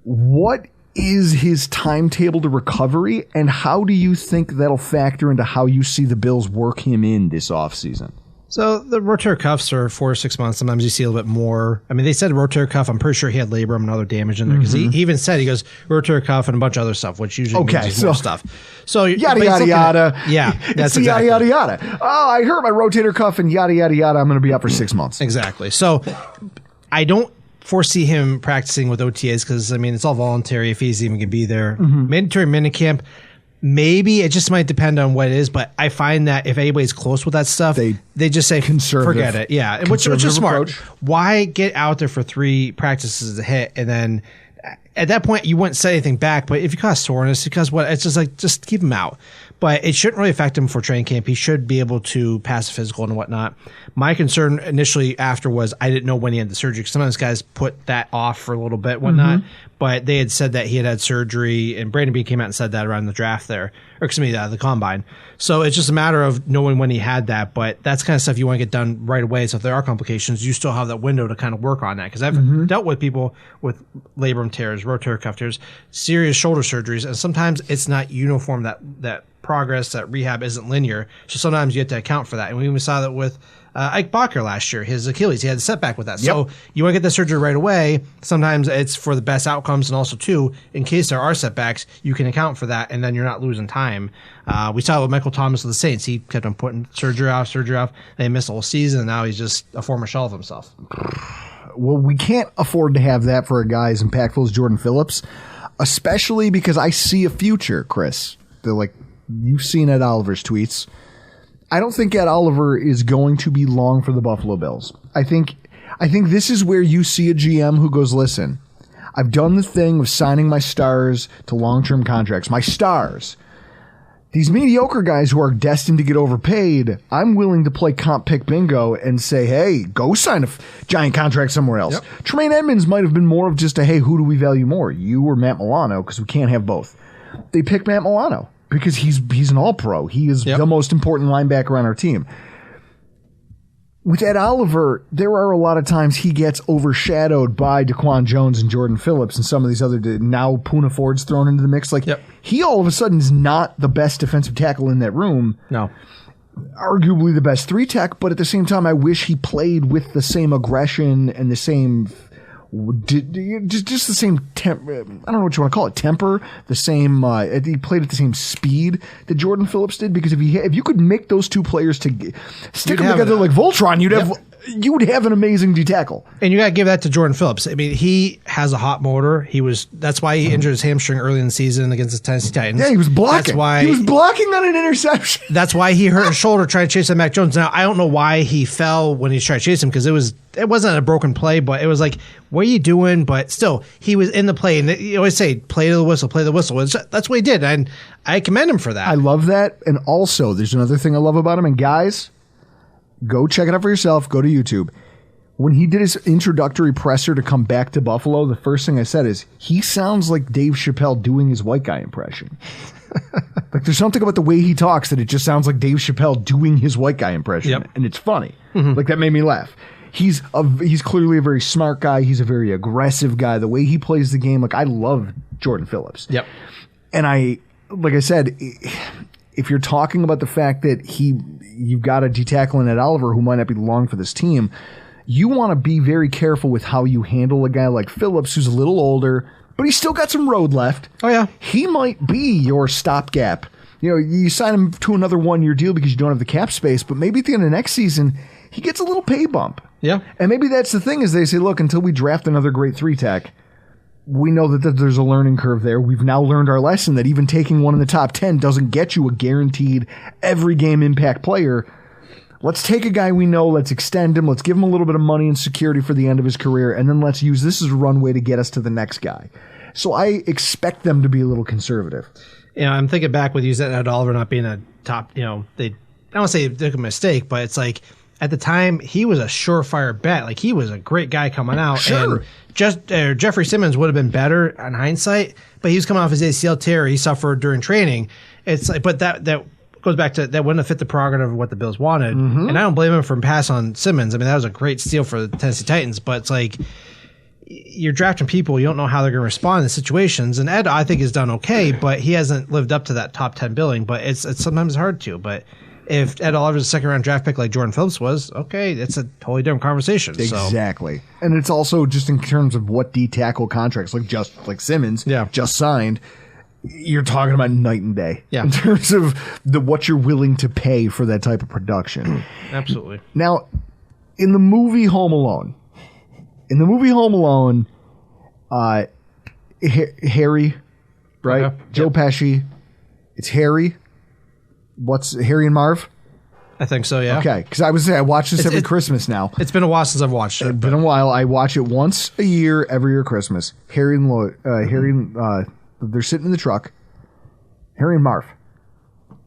S1: What is his timetable to recovery, and how do you think that'll factor into how you see the Bills work him in this offseason?
S3: So the rotator cuffs are 4 to 6 months. Sometimes you see a little bit more. I mean, they said rotator cuff. I'm pretty sure he had labrum and other damage in there, because he even said, he goes, rotator cuff and a bunch of other stuff, which usually means more stuff. So
S1: yada, yada, yada.
S3: Yeah, that's
S1: exactly. Yada, yada, yada. Oh, I hurt my rotator cuff and yada, yada, yada. I'm going to be out for 6 months.
S3: Exactly. So I don't foresee him practicing with OTAs because, I mean, it's all voluntary if he's even going to be there. Mandatory minicamp, maybe. It just might depend on what it is, but I find that if anybody's close with that stuff, they just say, forget it. Yeah, which is smart. Approach. Why get out there for 3 practices to hit, and then at that point you wouldn't say anything back, but if you cause soreness, because it's just like, just keep him out. But it shouldn't really affect him for training camp. He should be able to pass the physical and whatnot. My concern initially after was I didn't know when he had the surgery, because sometimes guys put that off for a little bit, whatnot. But they had said that he had surgery, and Brandon Beane came out and said that around the draft there, or excuse me, the combine. So it's just a matter of knowing when he had that. But that's kind of stuff you want to get done right away. So if there are complications, you still have that window to kind of work on that. Because I've dealt with people with labrum tears, rotator cuff tears, serious shoulder surgeries, and sometimes it's not uniform. That progress, that rehab isn't linear. So sometimes you have to account for that. And we even saw that with Ike Bacher last year, his Achilles. He had a setback with that. Yep. So you want to get the surgery right away. Sometimes it's for the best outcomes, and also, too, in case there are setbacks, you can account for that, and then you're not losing time. We saw it with Michael Thomas with the Saints. He kept on putting surgery off. They missed the whole season, and now he's just a former shell of himself.
S1: Well, we can't afford to have that for a guy as impactful as Jordan Phillips, especially because I see a future, Chris. You've seen Ed Oliver's tweets. I don't think Ed Oliver is going to be long for the Buffalo Bills. I think this is where you see a GM who goes, listen, I've done the thing of signing my stars to long-term contracts. My stars. These mediocre guys who are destined to get overpaid, I'm willing to play comp pick bingo and say, hey, go sign a giant contract somewhere else. Yep. Tremaine Edmonds might have been more of just a, hey, who do we value more? You or Matt Milano? Because we can't have both. They picked Matt Milano because he's an all-pro. He is the most important linebacker on our team. With Ed Oliver, there are a lot of times he gets overshadowed by Daquan Jones and Jordan Phillips and some of these other, now Poona Ford's thrown into the mix. He all of a sudden is not the best defensive tackle in that room.
S3: No.
S1: Arguably the best 3-tech, but at the same time, I wish he played with the same aggression and the same just the same I don't know what you want to call it, temper, the same he played at the same speed that Jordan Phillips did, because if you could make those two players to stick them together like Voltron, you would have an amazing D tackle.
S3: And you got to give that to Jordan Phillips. I mean, he has a hot motor. That's why he injured his hamstring early in the season against the Tennessee Titans.
S1: Yeah, he was blocking.
S3: That's why
S1: he was blocking on an interception.
S3: That's why he hurt his shoulder trying to chase that Mac Jones. Now, I don't know why he fell when he was trying to chase him, because it wasn't a broken play, but it was like, what are you doing? But still, he was in the play. And you always say, play to the whistle, play the whistle. That's what he did. And I commend him for that.
S1: I love that. And also, there's another thing I love about him. And guys, go check it out for yourself. Go to YouTube. When he did his introductory presser to come back to Buffalo, the first thing I said is, he sounds like Dave Chappelle doing his white guy impression. Like, there's something about the way he talks that it just sounds like Dave Chappelle doing his white guy impression.
S3: Yep.
S1: And it's funny. Like, that made me laugh. He's clearly a very smart guy. He's a very aggressive guy. The way he plays the game, like, I love Jordan Phillips.
S3: Yep.
S1: And like I said, if you're talking about the fact that you've got a D-tackle in Ed Oliver who might not be long for this team, you want to be very careful with how you handle a guy like Phillips, who's a little older, but he's still got some road left.
S3: Oh, yeah.
S1: He might be your stopgap. You know, you sign him to another one-year deal because you don't have the cap space, but maybe at the end of next season, he gets a little pay bump.
S3: Yeah.
S1: And maybe that's the thing, is they say, look, until we draft another great three-tech, we know that there's a learning curve there. We've now learned our lesson that even taking one in the top 10 doesn't get you a guaranteed every-game impact player. Let's take a guy we know, let's extend him, let's give him a little bit of money and security for the end of his career, and then let's use this as a runway to get us to the next guy. So I expect them to be a little conservative.
S3: You know, I'm thinking back with you, Ed Oliver not being a top, I don't want to say they took a mistake, but it's like, at the time, he was a surefire bet. Like, he was a great guy coming out.
S1: Sure.
S3: And Jeffrey Simmons would have been better in hindsight, but he was coming off his ACL tear. He suffered during training. It's like, but that goes back to, that wouldn't have fit the prerogative of what the Bills wanted. And I don't blame him for passing on Simmons. I mean, that was a great steal for the Tennessee Titans, but it's like, you're drafting people, you don't know how they're going to respond in situations. And Ed, I think, has done okay, but he hasn't lived up to that top 10 billing. But it's sometimes hard to. But if Ed Oliver's a second-round draft pick like Jordan Phillips was, okay, it's a totally different conversation.
S1: Exactly. So. And it's also just in terms of what D-tackle contracts, like Simmons, just signed, you're talking about night and day in terms of what you're willing to pay for that type of production.
S3: Absolutely.
S1: Now, in the movie Home Alone, Harry, right?
S3: Okay.
S1: Joe Pesci. It's Harry. What's Harry and Marv?
S3: I think so, yeah.
S1: Okay, because I watch this every Christmas now.
S3: It's been a while since I've watched it.
S1: It's been a while. I watch it once a year, every year Christmas. Harry and Lloyd, they're sitting in the truck. Harry and Marv.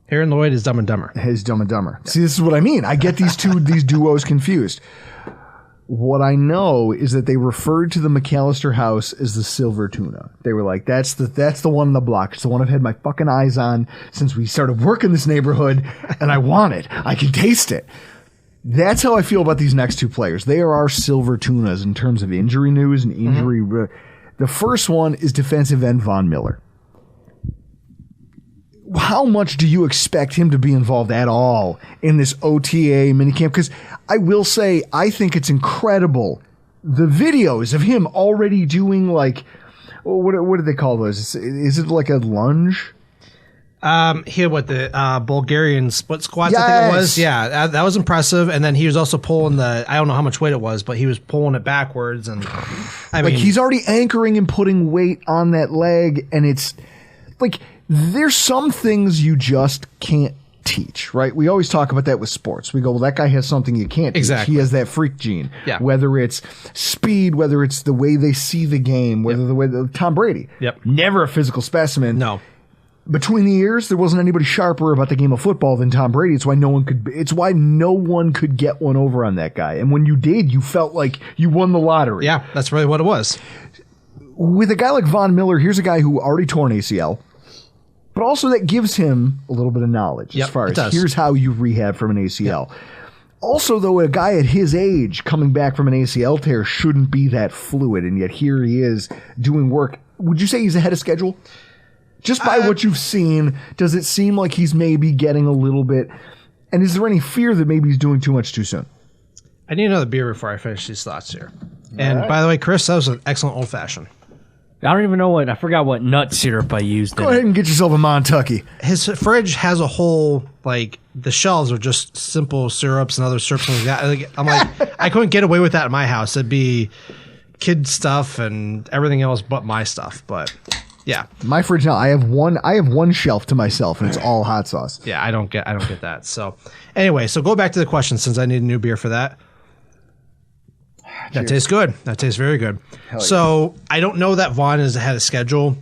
S3: Harry and Lloyd is Dumb and Dumber.
S1: His Dumb and Dumber. Yeah. See, this is what I mean. I get these duos confused. What I know is that they referred to the McAllister house as the Silver Tuna. They were like, that's the one on the block. It's the one I've had my fucking eyes on since we started working this neighborhood, and I want it. I can taste it. That's how I feel about these next two players. They are our Silver Tunas in terms of injury news and injury. The first one is defensive end Von Miller. How much do you expect him to be involved at all in this OTA minicamp? Because I will say, I think it's incredible. The videos of him already doing, like, what do they call those? Is it like a lunge?
S3: Here, what the Bulgarian split squats,
S1: yes.
S3: I think it was. Yeah, that was impressive. And then he was also pulling I don't know how much weight it was, but he was pulling it backwards. And I mean,
S1: he's already anchoring and putting weight on that leg. And it's like, there's some things you just can't teach, right? We always talk about that with sports. We go, well, that guy has something you can't teach.
S3: Exactly.
S1: He has that freak gene.
S3: Yeah.
S1: Whether it's speed, whether it's the way they see the game, whether the way Tom Brady.
S3: Yep.
S1: Never a physical specimen.
S3: No.
S1: Between the years, there wasn't anybody sharper about the game of football than Tom Brady. It's why no one could get one over on that guy. And when you did, you felt like you won the lottery.
S3: Yeah, that's really what it was.
S1: With a guy like Von Miller, here's a guy who already tore an ACL. But also that gives him a little bit of knowledge as far as here's how you rehab from an ACL. Yep. Also, though, a guy at his age coming back from an ACL tear shouldn't be that fluid, and yet here he is doing work. Would you say he's ahead of schedule? Just by what you've seen, does it seem like he's maybe getting a little bit... And is there any fear that maybe he's doing too much too soon?
S3: I need another beer before I finish these thoughts here. And by the way, Chris, that was an excellent old fashioned.
S2: I don't even know I forgot what nut syrup I used.
S1: Go ahead and get yourself a Montucky.
S3: His fridge has a whole, like, the shelves are just simple syrups and other syrups like that. I'm like, I couldn't get away with that in my house. It'd be kid stuff and everything else but my stuff. But yeah,
S1: my fridge now, I have one shelf to myself, and it's all hot sauce.
S3: Yeah, I don't get that. So anyway, so go back to the question, since I need a new beer for that. That tastes good. That tastes very good. So I don't know that Vaughn has had a schedule.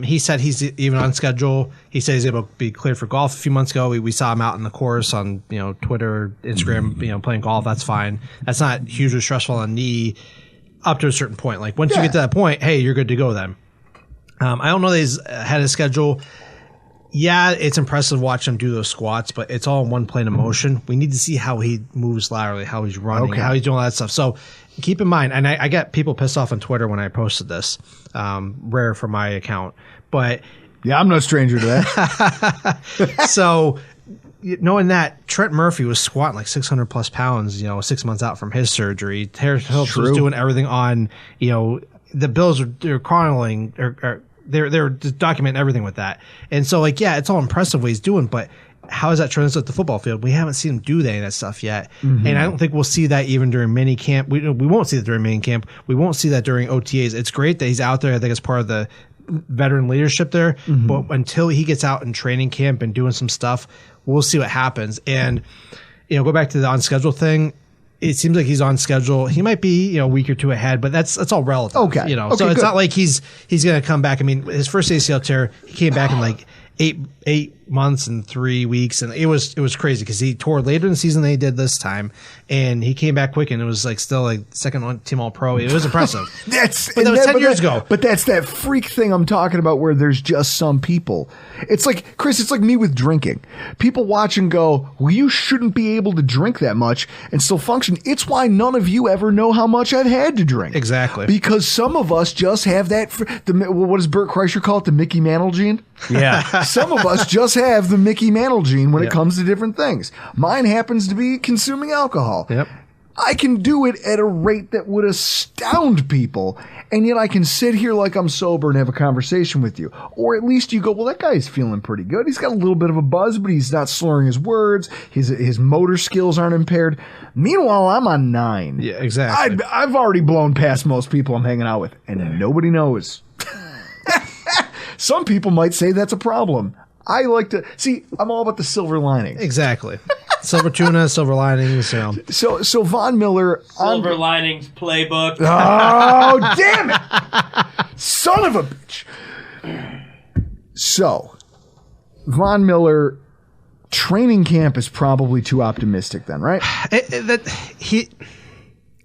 S3: He said he's even on schedule. He said he's able to be cleared for golf a few months ago. We saw him out in the course on Twitter, Instagram, playing golf. That's fine. That's not hugely stressful on the knee up to a certain point. Like once you get to that point, hey, you're good to go then. I don't know that he's had a schedule. Yeah, it's impressive watching him do those squats, but it's all in one plane of motion. We need to see how he moves laterally, how he's running, how he's doing all that stuff. So keep in mind, and I get people pissed off on Twitter when I posted this, rare for my account, but
S1: yeah, I'm no stranger to that.
S3: So knowing that Trent Murphy was squatting like 600 plus pounds, 6 months out from his surgery, Terrence Phillips was doing everything on, the Bills are chronicling or they're documenting everything with that. And so it's all impressive what he's doing, but how does that translate to the football field? We haven't seen him do any of that stuff yet. Mm-hmm. And I don't think we'll see that even during mini camp. We won't see that during mini camp. We won't see that during OTAs. It's great that he's out there. I think it's part of the veteran leadership there. Mm-hmm. But until he gets out in training camp and doing some stuff, we'll see what happens. And, go back to the on schedule thing. It seems like he's on schedule. He might be, a week or two ahead, but that's all relative.
S1: Okay.
S3: So it's not like he's going to come back. I mean, his first ACL tear, he came back in like 8 months and 3 weeks, and it was crazy because he tore later in the season than he did this time, and he came back quick, and it was still second on team All Pro. It was impressive.
S1: That was 10 years ago. But that's that freak thing I'm talking about, where there's just some people. It's like, Chris, it's like me with drinking. People watch and go, well, you shouldn't be able to drink that much and still function. It's why none of you ever know how much I've had to drink.
S3: Exactly.
S1: Because some of us just have that. What does Bert Kreischer call it? The Mickey Mantle gene?
S2: Yeah.
S1: Some of us just have the Mickey Mantle gene when it comes to different things. Mine happens to be consuming alcohol.
S3: Yep.
S1: I can do it at a rate that would astound people, and yet I can sit here like I'm sober and have a conversation with you. Or at least you go, well, that guy's feeling pretty good. He's got a little bit of a buzz, but he's not slurring his words. His motor skills aren't impaired. Meanwhile, I'm on 9.
S3: Yeah, exactly.
S1: I've already blown past most people I'm hanging out with, and nobody knows. Some people might say that's a problem. I like to see. I'm all about the silver lining.
S3: Exactly. Silver tuna, silver linings.
S1: So Von Miller.
S2: Silver linings playbook.
S1: Oh, damn it! Son of a bitch. So, Von Miller, training camp is probably too optimistic then, right?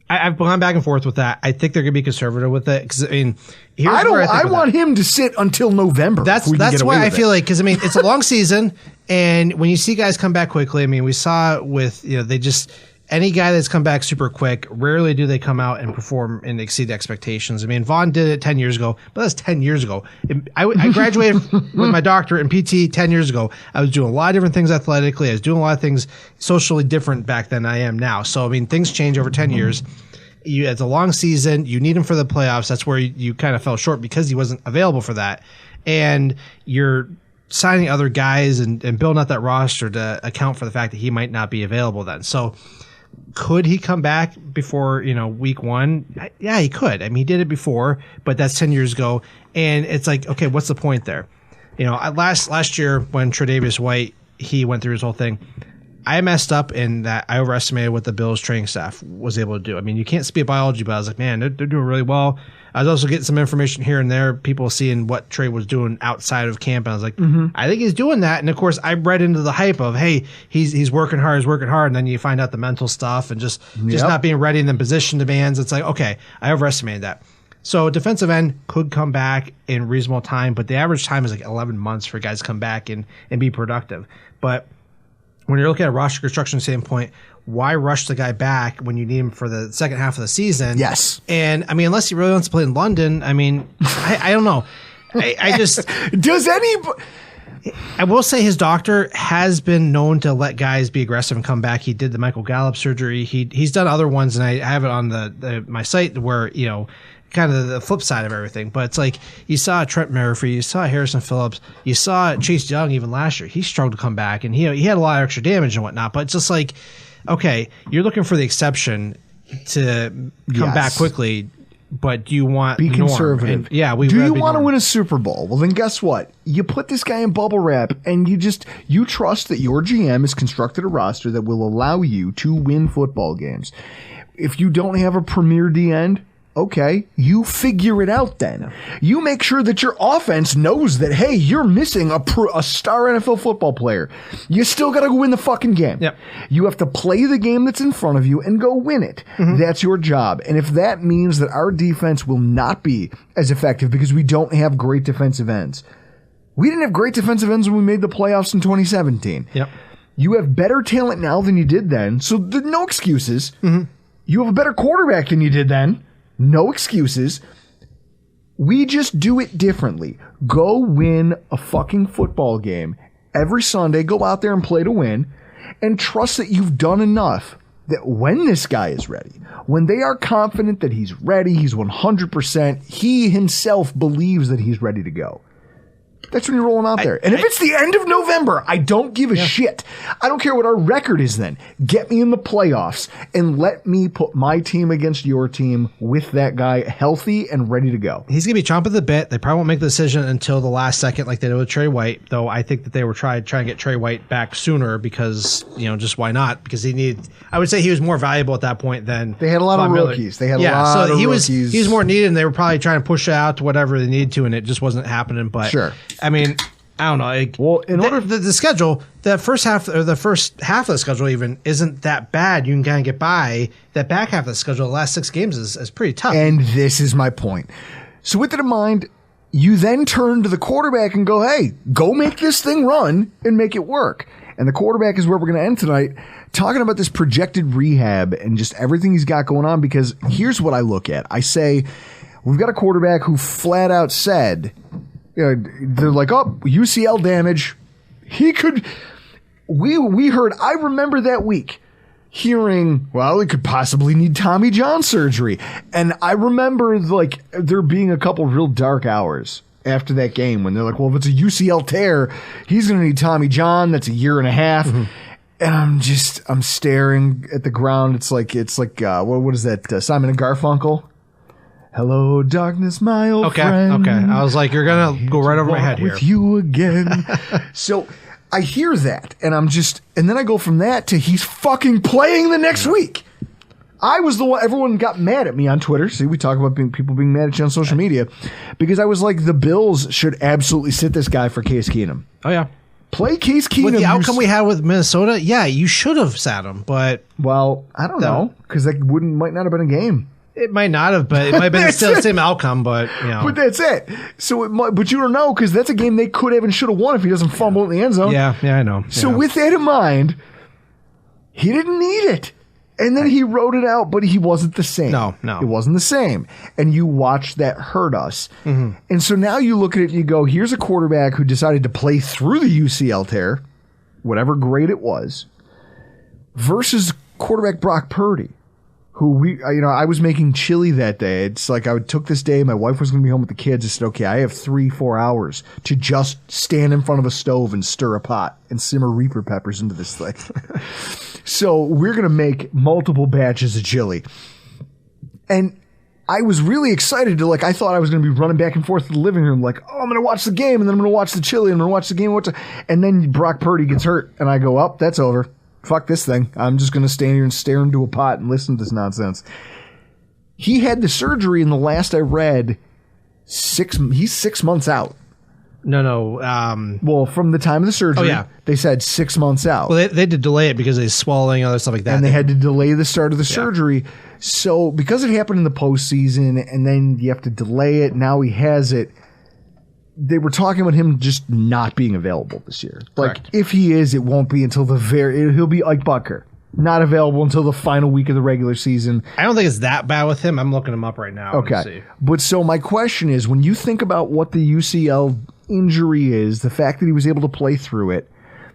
S3: I've gone back and forth with that. I think they're going to be conservative with it because
S1: I want him to sit until November.
S3: That's why I feel like, because it's a long season, and when you see guys come back quickly, we saw with any guy that's come back super quick, rarely do they come out and perform and exceed expectations. Vaughn did it 10 years ago, but that's 10 years ago. I graduated with my doctorate in PT 10 years ago. I was doing a lot of different things athletically. I was doing a lot of things socially different back then than I am now. So, things change over 10 years. It's a long season. You need him for the playoffs. That's where you kind of fell short because he wasn't available for that. And you're signing other guys and building out that roster to account for the fact that he might not be available then. So could he come back before, week 1? Yeah, he could. He did it before, but that's 10 years ago. And it's like, okay, what's the point there? Last year when Tre'Davious White, he went through his whole thing, I messed up in that I overestimated what the Bills training staff was able to do. You can't speak biology, but I was like, man, they're doing really well. I was also getting some information here and there, people seeing what Trey was doing outside of camp. And I was like, I think he's doing that. And of course, I read into the hype of, hey, he's working hard. And then you find out the mental stuff and just not being ready in the position demands. It's like, okay, I overestimated that. So defensive end could come back in reasonable time, but the average time is like 11 months for guys to come back and be productive. But when you're looking at a roster construction standpoint, why rush the guy back when you need him for the second half of the season?
S1: Yes.
S3: And unless he really wants to play in London, I don't know. I just
S1: does any.
S3: I will say his doctor has been known to let guys be aggressive and come back. He did the Michael Gallup surgery. He's done other ones, and I have it on my site where, kind of the flip side of everything. But it's like you saw Trent Murphy, you saw Harrison Phillips, you saw Chase Young even last year. He struggled to come back, and he had a lot of extra damage and whatnot. But it's just like, okay, you're looking for the exception to come back quickly, but you want
S1: be
S3: norm.
S1: conservative.
S3: And,
S1: do you want to win a Super Bowl? Well, then guess what? You put this guy in bubble wrap, and you trust that your GM has constructed a roster that will allow you to win football games. If you don't have a premier D end, okay, you figure it out then. You make sure that your offense knows that, hey, you're missing a star NFL football player. You still got to go win the fucking game.
S3: Yep.
S1: You have to play the game that's in front of you and go win it. Mm-hmm. That's your job. And if that means that our defense will not be as effective because we don't have great defensive ends. We didn't have great defensive ends when we made the playoffs in 2017.
S3: Yep.
S1: You have better talent now than you did then, so no excuses. Mm-hmm. You have a better quarterback than you did then. No excuses. We just do it differently. Go win a fucking football game every Sunday. Go out there and play to win, and trust that you've done enough that when this guy is ready, when they are confident that he's ready, he's 100%, he himself believes that he's ready to go. That's when you roll him out there. And if it's the end of November, I don't give a shit. I don't care what our record is then. Get me in the playoffs and let me put my team against your team with that guy healthy and ready to go.
S3: He's going to be chomping at the bit. They probably won't make the decision until the last second like they did with Trey White, though I think that they were trying to get Trey White back sooner because, just why not? Because I would say he was more valuable at that point than
S1: they had a lot of rookies. They had a lot of rookies.
S3: He was more needed, and they were probably trying to push it out to whatever they needed to, and it just wasn't happening. But
S1: sure.
S3: I mean, I don't know. The schedule, the first half of the schedule even isn't that bad. You can kind of get by. That back half of the schedule, the last 6 games is pretty tough.
S1: And this is my point. So with that in mind, you then turn to the quarterback and go, hey, go make this thing run and make it work. And the quarterback is where we're going to end tonight, talking about this projected rehab and just everything he's got going on, because here's what I look at. I say, we've got a quarterback who flat out said, they're like, oh, UCL damage. He could. We heard. I remember that week hearing, well, he could possibly need Tommy John surgery, and I remember there being a couple real dark hours after that game when they're like, well, if it's a UCL tear, he's going to need Tommy John. That's 1.5 years. Mm-hmm. And I'm staring at the ground. It's like what is that? Simon and Garfunkel. Hello, darkness, my old friend.
S3: Okay. I was like, you're going to go right over my head here.
S1: With you again. So I hear that, and and then I go from that to he's fucking playing the next week. I was the one, everyone got mad at me on Twitter. See, we talk about people being mad at you on social media, because I was like, the Bills should absolutely sit this guy for Case Keenum.
S3: Oh, yeah.
S1: Play Case Keenum.
S3: With the outcome we had with Minnesota, yeah, you should have sat him, but...
S1: Well, I don't know, because that might not have been a game.
S3: It might not have, but it might have been still the same outcome, but,
S1: But that's it. So, but you don't know, because that's a game they could have and should have won if he doesn't fumble in the end zone.
S3: Yeah, I know.
S1: So with that in mind, he didn't need it. And then he wrote it out, but he wasn't the same.
S3: No.
S1: It wasn't the same. And you watched that hurt us. Mm-hmm. And so now you look at it and you go, here's a quarterback who decided to play through the UCL tear, whatever grade it was, versus quarterback Brock Purdy, who I was making chili that day. It's like I took this day, my wife was going to be home with the kids. I said, okay, I have 3-4 hours to just stand in front of a stove and stir a pot and simmer Reaper peppers into this thing. So we're going to make multiple batches of chili. And I was really excited to, I thought I was going to be running back and forth to the living room, I'm going to watch the game, and then I'm going to watch the chili, and I'm going to watch the game. And then Brock Purdy gets hurt, and I go, oh, that's over. Fuck this thing. I'm just going to stand here and stare into a pot and listen to this nonsense. He had the surgery, and the last I read, he's 6 months out.
S3: No.
S1: Well, from the time of the surgery, they said 6 months out.
S3: Well, they had to delay it because of his swallowing and other stuff like that.
S1: And they had to delay the start of the surgery. So because it happened in the postseason, and then you have to delay it, now he has it. They were talking about him just not being available this year.
S3: Correct.
S1: If he is, it won't be until he'll be Ike Bucker. Not available until the final week of the regular season.
S3: I don't think it's that bad with him. I'm looking him up right now.
S1: Okay. But so my question is, when you think about what the UCL injury is, the fact that he was able to play through it,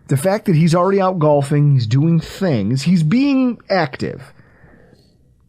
S1: the fact that he's already out golfing, he's doing things, he's being active.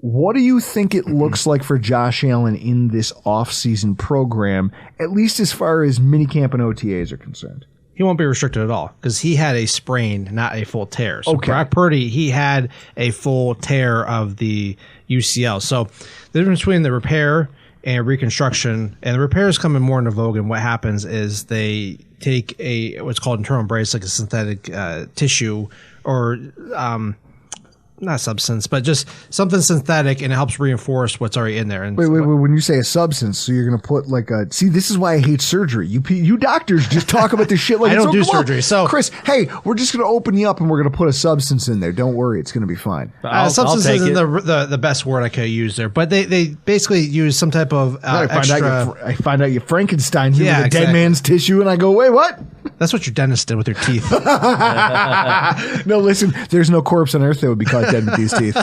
S1: What do you think it looks like for Josh Allen in this offseason program, at least as far as minicamp and OTAs are concerned?
S3: He won't be restricted at all because he had a sprain, not a full tear. So
S1: okay.
S3: Brock Purdy, he had a full tear of the UCL. So the difference between the repair and reconstruction, and the repairs come in more into vogue, and what happens is they take what's called internal brace, like a synthetic tissue or not substance, but just something synthetic, and it helps reinforce what's already in there. And
S1: wait. When you say a substance, so you're going to put like a... See, this is why I hate surgery. You doctors just talk about this shit like
S3: I
S1: it's...
S3: don't do surgery. So,
S1: Chris, hey, we're just going to open you up and we're going to put a substance in there. Don't worry, it's going to be fine.
S3: Substance isn't the best word I could use there, but they basically use some type of extra...
S1: I find out you Frankenstein's into the
S3: exactly.
S1: dead man's tissue, and I go, wait, what?
S3: That's what your dentist did with your teeth.
S1: No, listen, there's no corpse on earth that would be caught dead with these teeth.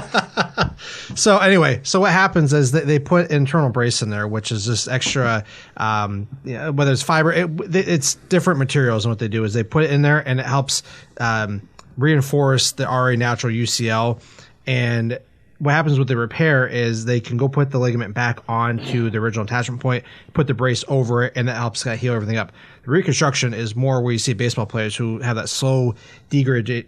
S3: So anyway, what happens is they put internal brace in there, which is just extra, whether it's fiber, it's different materials. And what they do is they put it in there, and it helps reinforce the already natural UCL. And what happens with the repair is they can go put the ligament back onto the original attachment point, put the brace over it, and that helps heal everything up. The reconstruction is more where you see baseball players who have that slow degrade.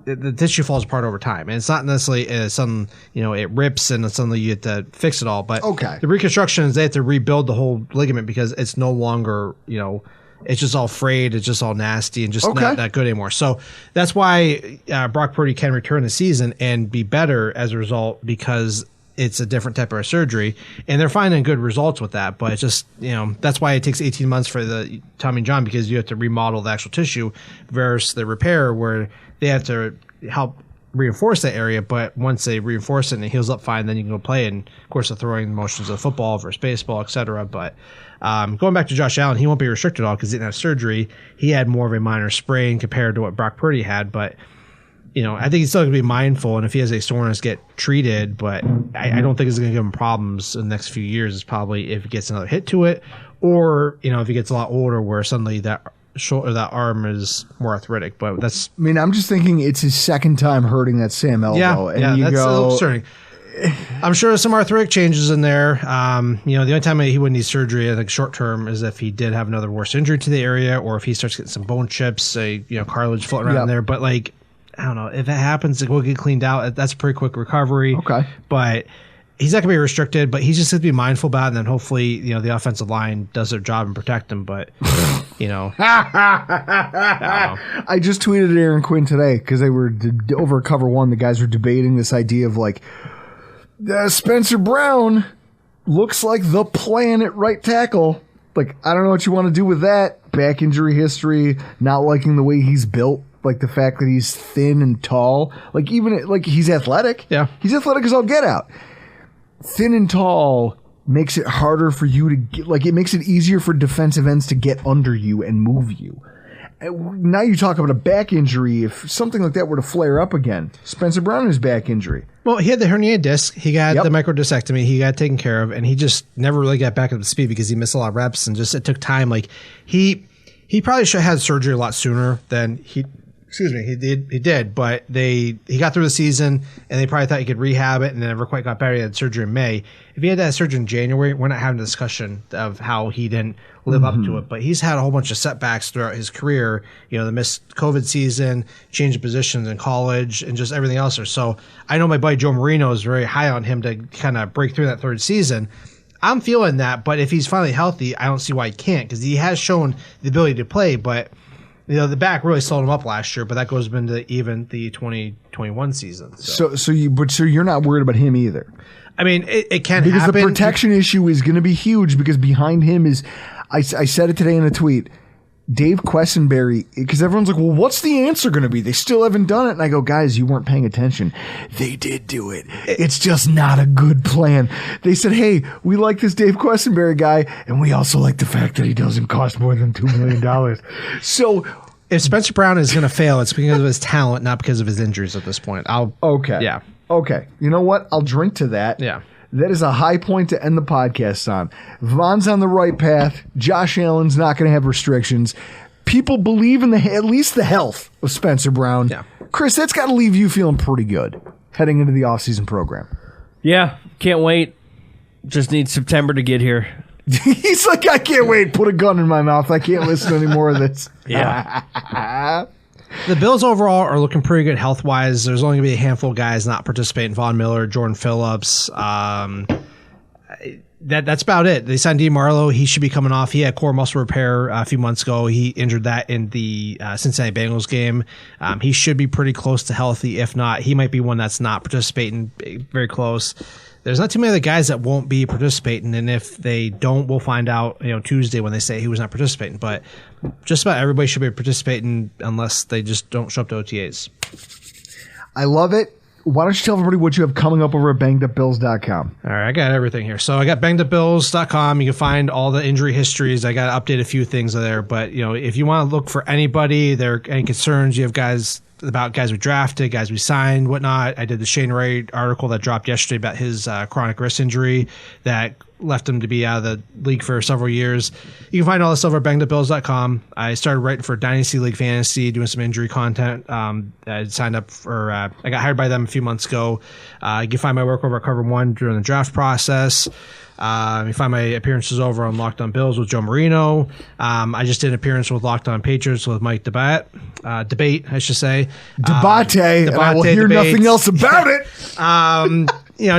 S3: The tissue falls apart over time, and it's not necessarily it rips and suddenly you have to fix it all. But the reconstruction is they have to rebuild the whole ligament because it's no longer, it's just all frayed, it's just all nasty and just not that good anymore. So that's why Brock Purdy can return the season and be better as a result, because it's a different type of surgery, and they're finding good results with that. But it's just, that's why it takes 18 months for the Tommy John, because you have to remodel the actual tissue versus the repair where they have to help reinforce that area. But once they reinforce it and it heals up fine, then you can go play. And of course, the throwing motions of football versus baseball, etc. But going back to Josh Allen, he won't be restricted at all because he didn't have surgery. He had more of a minor sprain compared to what Brock Purdy had, but I think he's still going to be mindful, and if he has a soreness, get treated. But I don't think it's going to give him problems in the next few years. It's probably if he gets another hit to it, or if he gets a lot older, where suddenly that shoulder, that arm is more arthritic. But that's...
S1: I mean, I'm just thinking it's his second time hurting that Sam elbow.
S3: Yeah, that's a little concerning. I'm sure there's some arthritic changes in there. The only time he wouldn't need surgery, I think, short term, is if he did have another worse injury to the area, or if he starts getting some bone chips, cartilage floating around there. But I don't know if it happens, it will get cleaned out. That's a pretty quick recovery.
S1: Okay, but
S3: he's not going to be restricted. But he's just going to be mindful about it, and then hopefully, the offensive line does their job and protect him. But I
S1: just tweeted at Aaron Quinn today because they were over cover one. The guys were debating this idea of Spencer Brown looks like the plan at right tackle. I don't know what you want to do with that. Back injury history, not liking the way he's built. The fact that he's thin and tall, he's athletic.
S3: Yeah.
S1: He's athletic as all get out. Thin and tall makes it harder for you to get, it makes it easier for defensive ends to get under you and move you. Now you talk about a back injury. If something like that were to flare up again, Spencer Brown and his back injury.
S3: Well, he had the herniated disc. He got the microdiscectomy. He got taken care of, and he just never really got back up to speed because he missed a lot of reps, and just it took time. He probably should have had surgery a lot sooner than he. Excuse me, he did, but he got through the season, and they probably thought he could rehab it, and never quite got better. He had surgery in May. If he had that surgery in January, we're not having a discussion of how he didn't live up to it. But he's had a whole bunch of setbacks throughout his career. The missed COVID season, change of positions in college, and just everything else. So I know my buddy Joe Marino is very high on him to kind of break through that third season. I'm feeling that, but if he's finally healthy, I don't see why he can't, because he has shown the ability to play, but the back really slowed him up last year, but that goes into even the 2021 season.
S1: So you're not worried about him either.
S3: I mean, it can
S1: because
S3: happen.
S1: The protection issue is going to be huge, because behind him is, I said it today in a tweet, Dave Quessenberry, because everyone's like, well, what's the answer going to be? They still haven't done it. And I go, guys, you weren't paying attention. They did do it. It's just not a good plan. They said, hey, we like this Dave Quessenberry guy, and we also like the fact that he doesn't cost more than $2 million. So
S3: if Spencer Brown is going to fail, it's because of his talent, not because of his injuries at this point.
S1: Okay. You know what? I'll drink to that.
S3: Yeah.
S1: That is a high point to end the podcast on. Von's on the right path. Josh Allen's not going to have restrictions. People believe in at least the health of Spencer Brown.
S3: Yeah.
S1: Chris, that's got to leave you feeling pretty good heading into the offseason program.
S2: Yeah, can't wait. Just need September to get here.
S1: He's like, I can't wait. Put a gun in my mouth. I can't listen to any more of this.
S2: Yeah.
S3: The Bills overall are looking pretty good health-wise. There's only going to be a handful of guys not participating. Von Miller, Jordan Phillips. That's about it. They signed DeMarlo. He should be coming off. He had core muscle repair a few months ago. He injured that in the Cincinnati Bengals game. He should be pretty close to healthy. If not, he might be one that's not participating, very close. There's not too many other guys that won't be participating, and if they don't, we'll find out Tuesday when they say he was not participating. But just about everybody should be participating unless they just don't show up to OTAs.
S1: I love it. Why don't you tell everybody what you have coming up over at bangedupbills.com?
S3: All right, I got everything here. So I got bangedupbills.com. You can find all the injury histories. I got to update a few things there. But, if you want to look for anybody, there are any concerns, you have guys we drafted, guys we signed, whatnot. I did the Shane Wright article that dropped yesterday about his chronic wrist injury that left him to be out of the league for several years. You can find all this over at bangedupbills.com. I started writing for Dynasty League Fantasy, doing some injury content. I signed up for, I got hired by them a few months ago. You can find my work over at Cover One during the draft process. You find my appearances over on Locked On Bills with Joe Marino. I just did an appearance with Locked On Patriots with Mike Debate, I should say.
S1: Debate, and I will hear nothing else about it.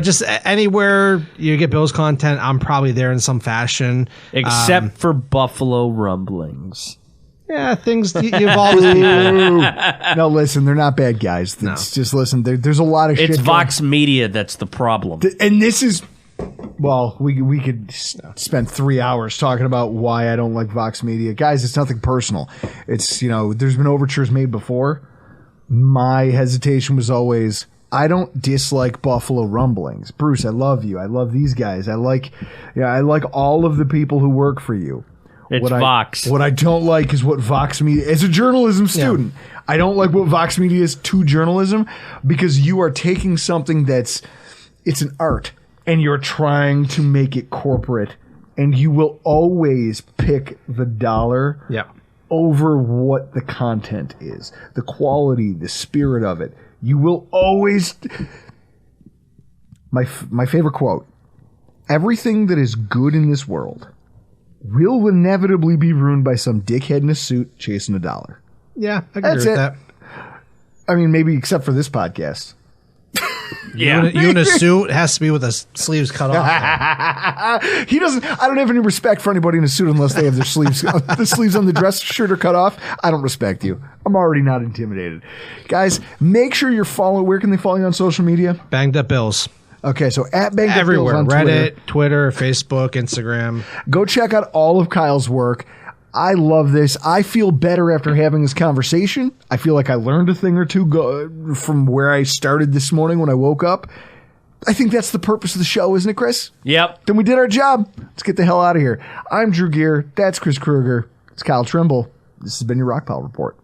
S3: Just anywhere you get Bills content, I'm probably there in some fashion.
S2: Except for Buffalo Rumblings.
S3: Yeah, things evolve with people.
S1: No, listen, they're not bad guys. It's just, listen, there's a lot of shit.
S2: It's Vox Media that's the problem.
S1: And this is... Well, we could spend 3 hours talking about why I don't like Vox Media. Guys, it's nothing personal. It's, there's been overtures made before. My hesitation was always, I don't dislike Buffalo Rumblings. Bruce, I love you. I love these guys. I like all of the people who work for you.
S2: It's Vox.
S1: What I don't like is what Vox Media, as a journalism student, I don't like what Vox Media is to journalism, because you are taking something it's an art, and you're trying to make it corporate, and you will always pick the dollar over what the content is, the quality, the spirit of it. You will always... My favorite quote, everything that is good in this world will inevitably be ruined by some dickhead in a suit chasing a dollar.
S3: Yeah, I agree with that.
S1: I mean, maybe except for this podcast.
S3: Yeah, you in a suit has to be with the sleeves cut off.
S1: He doesn't. I don't have any respect for anybody in a suit unless they have their sleeves, the sleeves on the dress shirt are cut off. I don't respect you. I'm already not intimidated. Guys, make sure you're following. Where can they follow you on social media?
S3: Banged Up Bills.
S1: Okay, so at Banged Up
S3: everywhere,
S1: Bills on
S3: Reddit, Twitter, Facebook, Instagram.
S1: Go check out all of Kyle's work. I love this. I feel better after having this conversation. I feel like I learned a thing or two from where I started this morning when I woke up. I think that's the purpose of the show, isn't it, Chris?
S2: Yep.
S1: Then we did our job. Let's get the hell out of here. I'm Drew Gear. That's Chris Kruger. It's Kyle Trimble. This has been your Rockpile Report.